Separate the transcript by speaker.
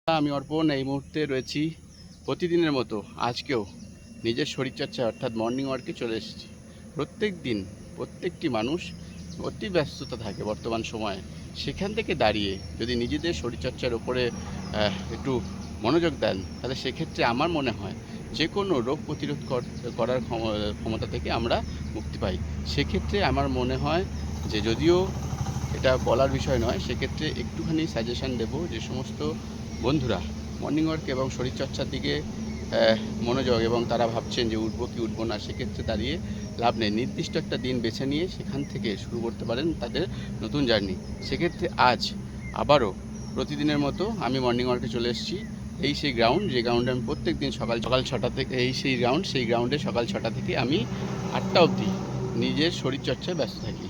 Speaker 1: আমি অর্পণ এই মুহূর্তে রয়েছি প্রতিদিনের মতো আজকেও নিজের শরীরচর্চা অর্থাৎ মর্নিং ওয়ার্কে চলে এসেছি। প্রত্যেক দিন প্রত্যেকটি মানুষ অতি ব্যস্ততা থাকে বর্তমান সময়ে। সেখান থেকে দাঁড়িয়ে যদি নিজেদের শরীরচর্চার ওপরে একটু মনোযোগ দেন, তাহলে সেক্ষেত্রে আমার মনে হয় যে কোনো রোগ প্রতিরোধ করার ক্ষমতা থেকে আমরা মুক্তি পাই। সেক্ষেত্রে আমার মনে হয় যে, যদিও এটা বলার বিষয় নয়, সেক্ষেত্রে একটুখানি সাজেশান দেব যে সমস্ত বন্ধুরা মর্নিং ওয়ার্ক এবং শরীরচর্চার দিকে মনোযোগ এবং তারা ভাবছেন যে উঠবো কি উঠবো না, সেক্ষেত্রে দাঁড়িয়ে লাভ নেই। নির্দিষ্ট একটা দিন বেছে নিয়ে সেখান থেকে শুরু করতে পারেন তাদের নতুন জার্নি। সেক্ষেত্রে আজ আবারও প্রতিদিনের মতো আমি মর্নিং ওয়ার্কে চলে এসেছি। এই সেই গ্রাউন্ড, যে গ্রাউন্ডে আমি প্রত্যেক দিন সকাল 6টা থেকে, সেই গ্রাউন্ডে সকাল 6টা থেকে আমি 8টা অবধি নিজের শরীরচর্চায় ব্যস্ত থাকি।